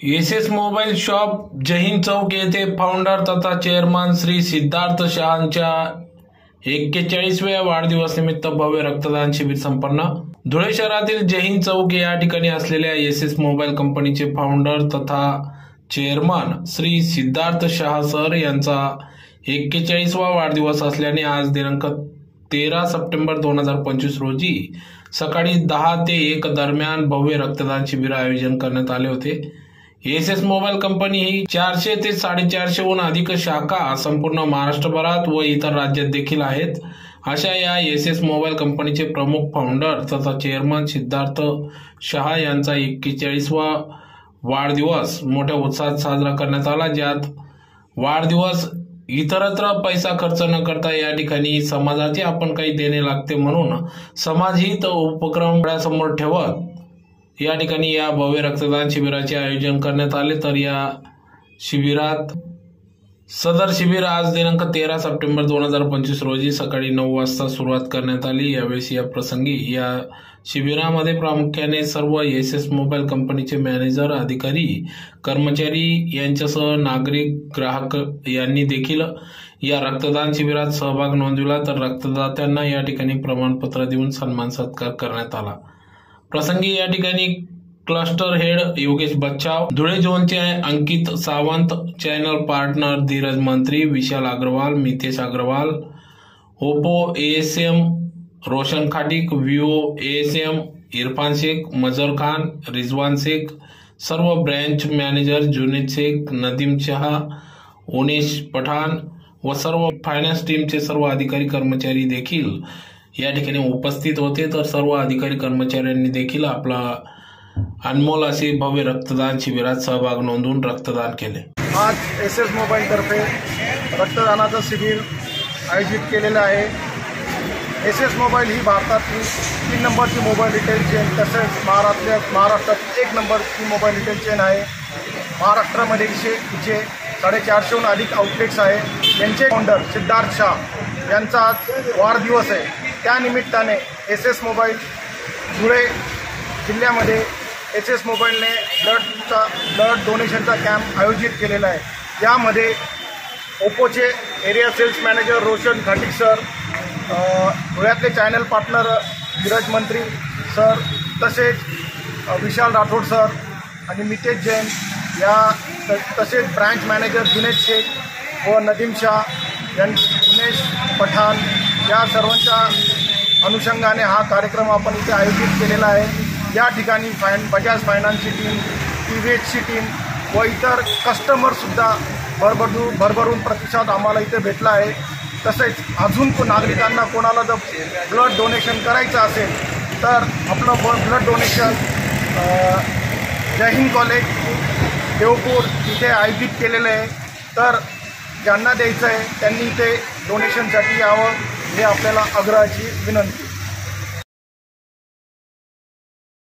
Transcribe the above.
SS mobile shop जहीन चौक येथे founder तथा chairman Shri Siddharth शहांच्या 41व्या वाढदिवस निमित्त भव्य रक्तदान शिबिर संपन्न। धुळे शहरातील जहीन चौक या ठिकाणी असलेल्या एसएस मोबाईल कंपनीचे फाउंडर तथा चेअरमन श्री सिद्धार्थ शहा सर यांचा 41वा वाढदिवस असल्याने आज दिनांक 13 सप्टेंबर 2025 रोजी सकाळी 10 ते 1 दरम्यान भव्य रक्तदान शिबिर आयोजन करण्यात आले होते। एसएस मोबाईल कंपनी ही 400 ते 450हून अधिक शाखा संपूर्ण महाराष्ट्रभरात व इतर राज्यात देखील आहेत। अशा या एसएस मोबाईल कंपनीचे प्रमुख फाउंडर तथा चेअरमन सिद्धार्थ शहा यांचा 41वा वाढदिवस मोठ्या उत्साहात साजरा करण्यात आला, ज्यात वाढदिवस इतरत्र पैसा खर्च न करता या ठिकाणी समाजाचे आपण काही देणे लागते म्हणून समाजहित उपक्रम डोळ्यासमोर ठेवत या ठिकाणी या भव्य रक्तदान शिबिराचे आयोजन करण्यात आले। तर या शिबिरात सदर शिबिर आज दिनांक 13 सप्टेंबर 2025 रोजी सकाळी 9 वाजता सुरुवात करण्यात आली। यावेळी या प्रसंगी या शिबिरामध्ये प्रामुख्याने सर्व एसएस मोबाईल कंपनीचे मॅनेजर, अधिकारी, कर्मचारी यांच्यासह नागरिक, ग्राहक यांनी देखील या रक्तदान शिबिरात सहभाग नोंदविला। तर रक्तदात्यांना या ठिकाणी प्रमाणपत्र देऊन सन्मान सत्कार करण्यात आला। प्रसंगी या ठिकाणी क्लस्टर हेड योगेश बच्चाव, धुळे झोनचे Ankit Sawant, channel partner Dheeraj Mantri, Vishal Agarwal, Mitesh Agarwal, Oppo ASM Roshan Khatik, Vivo ASM Irfan Shaikh, Mazhar Khan, Rizwan Shaikh, सर्व ब्रँच मॅनेजर जुनेद शेख, नदीम शहा, ओनेश पठाण व सर्व फायनान्स टीमचे सर्व अधिकारी कर्मचारी देखील या ठिकाणी उपस्थित होते। तर सर्व अधिकारी कर्मचाऱ्यांनी देखील आपला अनमोल असे भव्य रक्तदान शिबिरात सहभाग नोंदवून रक्तदान केले। आज एसएस मोबाईल तर्फे रक्तदानाचं शिबिर आयोजित केलेलं आहे। एसएस मोबाईल ही भारतातील 3 नंबरची मोबाईल रिटेल चेन, तसेच महाराष्ट्रात 1 नंबरची मोबाईल रिटेल चेन आहे। महाराष्ट्रामध्ये तिचे 450हून अधिक आउटलेट्स आहे। त्यांचे फाउंडर सिद्धार्थ शाह यांचा आज वाढदिवस आहे। त्या निमित्ताने एसएस मोबाईल धुळे जिल्ह्यामध्ये एसएस मोबाईलने ब्लड डोनेशनचा कॅम्प आयोजित केलेला आहे। यामध्ये ओप्पोचे area sales manager Roshan Khatik sir, धुळ्यातले channel partner Dheeraj Mantri sir, तसेच विशाल राठोड सर आणि मितेश जैन तसेच ब्रांच मॅनेजर जुनेद शेख व नदीम शाह उनेश पठाण या सर्वांच्या अनुषंगाने हा कार्यक्रम आपण इथे आयोजित केलेला आहे। या ठिकाणी बजाज फायनान्सची टीम, टीव्हीएसची टीम व इतर कस्टमरसुद्धा भरभरून प्रतिसाद आम्हाला इथे भेटला आहे। तसेच अजून नागरिकांना कोणाला जर ब्लड डोनेशन करायचं असेल तर आपलं ब्लड डोनेशन जहीन कॉलेज देवपूर इथे आयोजित केलेलं आहे। तर ज्यांना द्यायचं आहे त्यांनी इथे डोनेशनसाठी यावं हे आपल्याला आग्रहाची विनंती।